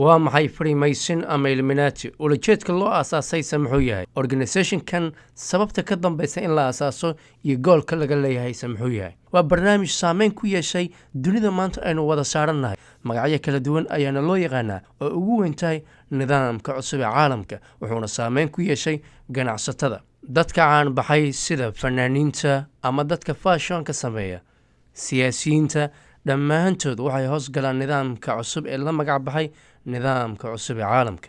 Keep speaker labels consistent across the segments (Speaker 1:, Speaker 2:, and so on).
Speaker 1: waa maxay Freemason ama Illuminati ulajeedka loo aasaasay muxuu yahay organization-kan sababta ka dambaysa in la aasaaso iyo goolka laga leeyahay muxuu yahay waa barnaamij saameyn ku yeeshay dunida maanta aynu wada saarannahay magacyo kala duwan ayaana loo yaqaanaa oo ugu weyn tahay nidaamka cusub ee caalamka wuxuuna saameyn ku yeeshay ganacsatada dadka caan baxay sida fanaaniinta ama dadka fashion-ka sameeya siyaasiyiinta dhammaantood waxay hoos galaan nidaamka cusub ee la magac baxay nidaamka cusub ee caalamka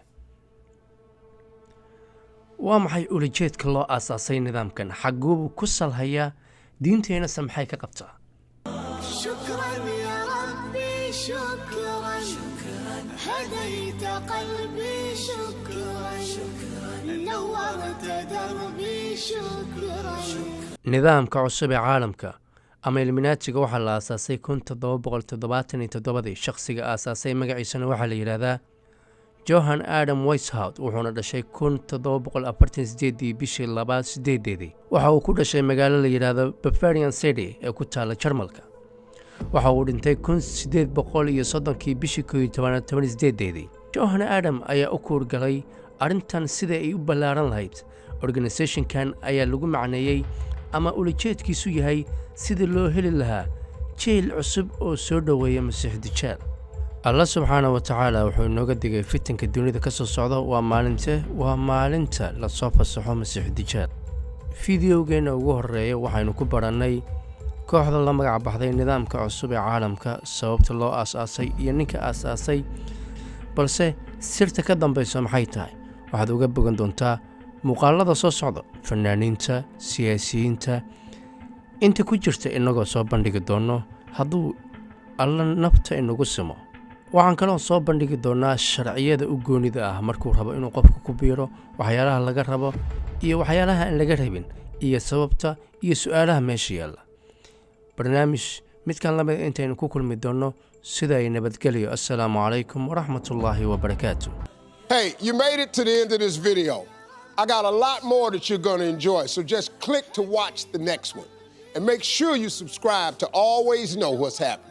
Speaker 1: waa maxay ulajeedka loo aasaasay nidaamkan xaguubu ku salhayaa diinteena maxay ka qabtaa
Speaker 2: shukran ya rabbi shukran hadayta qalbi shukran nawarta darbi shukran
Speaker 1: nidaamka cusub ee caalamka ama Illuminatiga waxaa la aasaasay 1777 shakhsiga aasaasay magaciisana waxaa la yiraahdaa Johann Adam Weishaupt wuxuuna dhashay 1748 bishii 2 waxa uu ku dhashay magaalo la yiraahdo Bavarian City ee ku taala Jarmalka waxa uu dhintay 1830 bishii 1818 Johann Adam ayaa u kuurgalay arrintan sida ay u ballaaran lahayd organization-kan ayaa lagu macneeyay ama ulajeedkiisu yahay sidii loo heli lahaa jeel cusub oo soo dhoweeya Masiix Dajaal Allah subxaanahu wa ta'aala wuxuu inooga digay fitanka dunida ka soo socda waa maalinta la soo fasaxo Masiix Dajaal fiidiyogeena ugu horeeya waxaynu ku barannay kooxda la magac baxday nidaamka cusub ee caalamka sababta loo aasaasay iyo ninka aasaasay balse sirta ka dambaysa maxay tahay waxaad uga bogan doontaa muuqaalada soo socda fanaaniinta siyaasiyiinta inta ku jirta inagoo soo bandhigi doono hadduu alla nafta inagu simo waxaan kaloo soo bandhigi doonaa sharciyada u goonida ah markuu rabo inuu qofka ku biiro waxyaalaha laga rabo iyo waxyaalaha aan laga rabin iyo sababta iyo su'aalaha meesha yaalla barnaamij midkan lamid intaynu ku kulmi doono sida ay nabadgeliyo assalaamu calaykum waraxmatullaahi wabarakaatu
Speaker 3: Hey, you made it to the end of this video. I got a lot more that you're going to enjoy, so just click to watch the next one. And make sure you subscribe to always know what's happening.